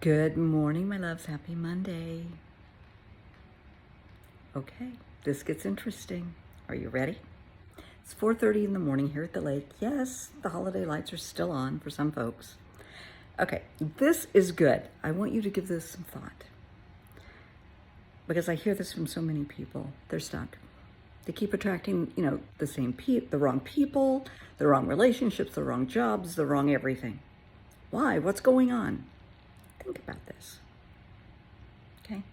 Good morning, my loves. Happy Monday. Okay, this gets interesting. Are you ready? It's 4:30 in the morning here at the lake. Yes, the holiday lights are still on for some folks. Okay, this is good. I want you to give this some thought because I hear this from so many people. They're stuck. They keep attracting, the wrong people, the wrong relationships, the wrong jobs, the wrong everything. Why? What's going on? Think about this. Okay?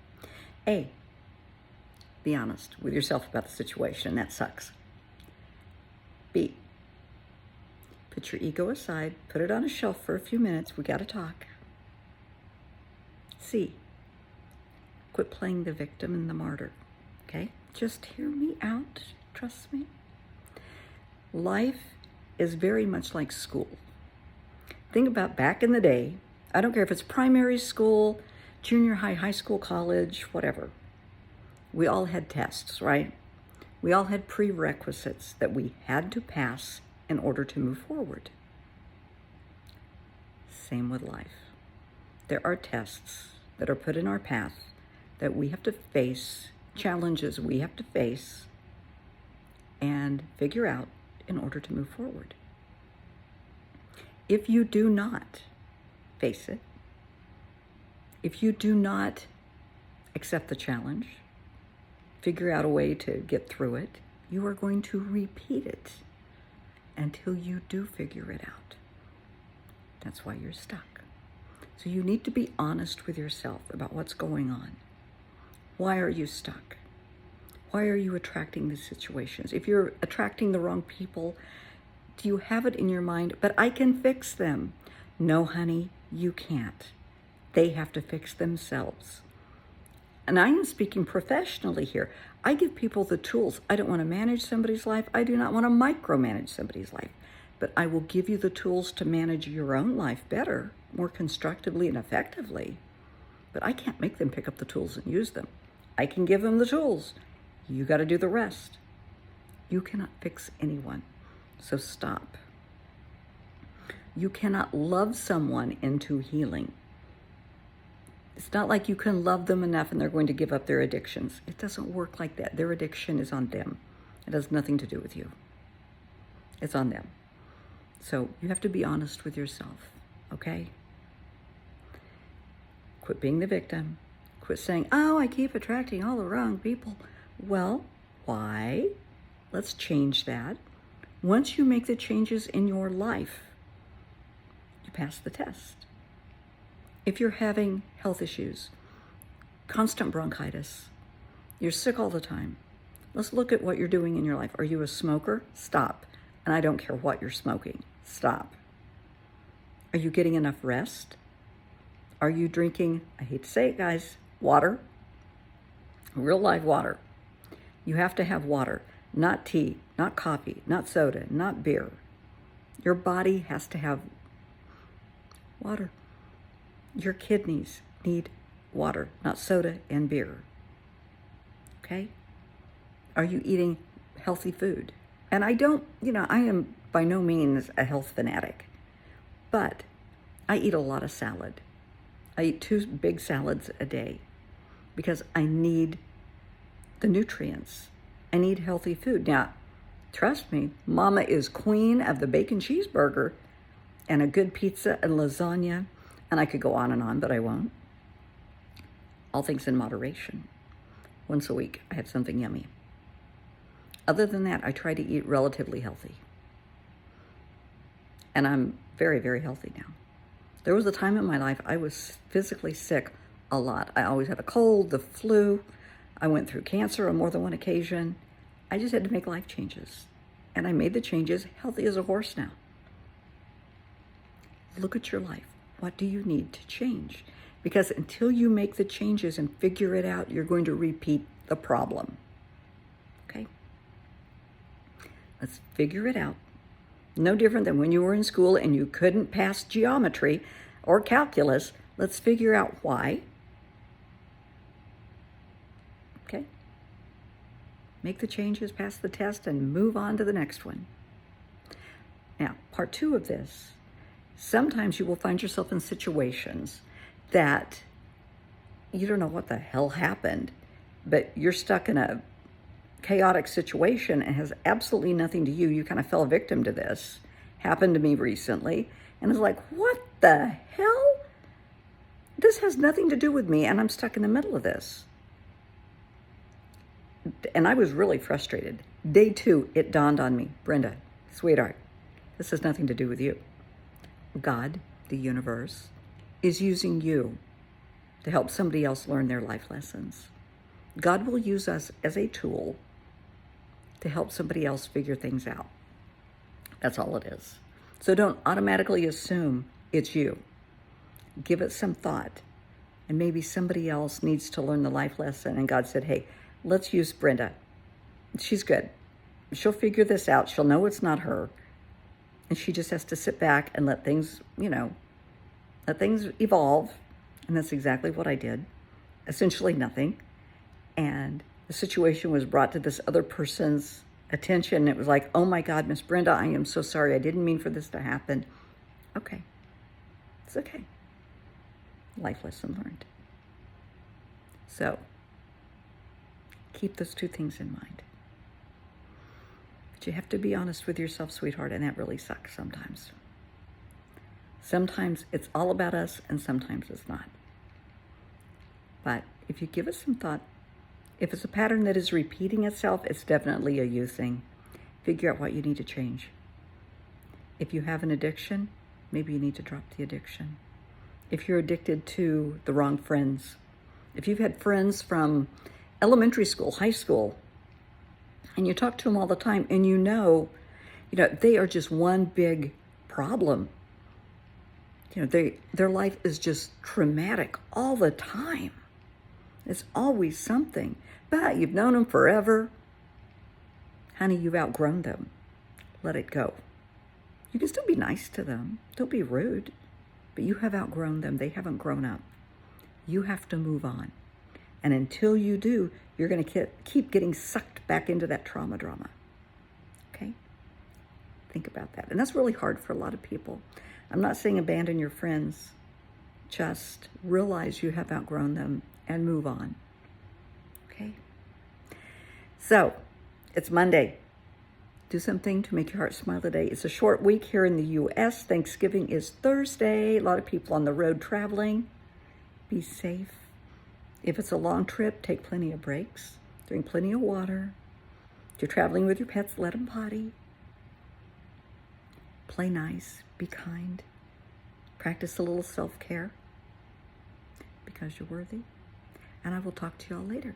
A, be honest with yourself about the situation. That sucks. B, put your ego aside, put it on a shelf for a few minutes. We got to talk. C, quit playing the victim and the martyr. Okay? Just hear me out. Trust me. Life is very much like school. Think about back in the day. I don't care if it's primary school, junior high, high school, college, whatever. We all had tests, right? We all had prerequisites that we had to pass in order to move forward. Same with life. There are tests that are put in our path that we have to face, challenges we have to face and figure out in order to move forward. If you do not face it, if you do not accept the challenge, figure out a way to get through it, you are going to repeat it until you do figure it out. That's why you're stuck. So you need to be honest with yourself about what's going on. Why are you stuck? Why are you attracting these situations? If you're attracting the wrong people, do you have it in your mind, but I can fix them? No, honey, you can't. They have to fix themselves. And I am speaking professionally here. I give people the tools. I don't want to manage somebody's life. I do not want to micromanage somebody's life. But I will give you the tools to manage your own life better, more constructively and effectively. But I can't make them pick up the tools and use them. I can give them the tools. You got to do the rest. You cannot fix anyone. So stop. You cannot love someone into healing. It's not like you can love them enough and they're going to give up their addictions. It doesn't work like that. Their addiction is on them. It has nothing to do with you. It's on them. So you have to be honest with yourself, okay? Quit being the victim. Quit saying, oh, I keep attracting all the wrong people. Well, why? Let's change that. Once you make the changes in your life, you pass the test. If you're having health issues, constant bronchitis, you're sick all the time, let's look at what you're doing in your life. Are you a smoker? Stop. And I don't care what you're smoking. Stop. Are you getting enough rest? Are you drinking, I hate to say it, guys, water? Real live water. You have to have water, not tea, not coffee, not soda, not beer. Your body has to have water. Your kidneys need water, not soda and beer. Okay? Are you eating healthy food? And I am by no means a health fanatic, but I eat a lot of salad. I eat 2 big salads a day because I need the nutrients. I need healthy food. Now, trust me, Mama is queen of the bacon cheeseburger and a good pizza and lasagna. And I could go on, but I won't. All things in moderation. Once a week, I have something yummy. Other than that, I try to eat relatively healthy. And I'm very, very healthy now. There was a time in my life I was physically sick a lot. I always had a cold, the flu. I went through cancer on more than one occasion. I just had to make life changes. And I made the changes, healthy as a horse now. Look at your life. What do you need to change? Because until you make the changes and figure it out, you're going to repeat the problem. Okay? Let's figure it out. No different than when you were in school and you couldn't pass geometry or calculus. Let's figure out why. Okay? Make the changes, pass the test, and move on to the next one. Now, part 2 of this. Sometimes you will find yourself in situations that you don't know what the hell happened, but you're stuck in a chaotic situation and has absolutely nothing to you. You kind of fell victim to this. Happened to me recently. And it's like, what the hell? This has nothing to do with me, and I'm stuck in the middle of this. And I was really frustrated. Day 2, it dawned on me, Brenda, sweetheart, this has nothing to do with you. God, the universe, is using you to help somebody else learn their life lessons. God will use us as a tool to help somebody else figure things out. That's all it is. So don't automatically assume it's you. Give it some thought. And maybe somebody else needs to learn the life lesson. And God said, hey, let's use Brenda. She's good. She'll figure this out. She'll know it's not her. And she just has to sit back and let things, let things evolve. And that's exactly what I did. Essentially nothing. And the situation was brought to this other person's attention. It was like, oh my God, Miss Brenda, I am so sorry. I didn't mean for this to happen. Okay. It's okay. Life lesson learned. So, keep those 2 things in mind. But you have to be honest with yourself, sweetheart, and that really sucks sometimes. Sometimes it's all about us, and sometimes it's not. But if you give it some thought, if it's a pattern that is repeating itself, it's definitely a you thing. Figure out what you need to change. If you have an addiction, maybe you need to drop the addiction. If you're addicted to the wrong friends, if you've had friends from elementary school, high school, and you talk to them all the time, and they are just one big problem. Their life is just traumatic all the time. It's always something. But you've known them forever. Honey, you've outgrown them. Let it go. You can still be nice to them. Don't be rude. But you have outgrown them. They haven't grown up. You have to move on. And until you do, you're going to keep getting sucked back into that trauma drama. Okay? Think about that. And that's really hard for a lot of people. I'm not saying abandon your friends. Just realize you have outgrown them and move on. Okay? So, it's Monday. Do something to make your heart smile today. It's a short week here in the U.S. Thanksgiving is Thursday. A lot of people on the road traveling. Be safe. If it's a long trip, take plenty of breaks. Drink plenty of water. If you're traveling with your pets, let them potty. Play nice. Be kind. Practice a little self-care because you're worthy. And I will talk to you all later.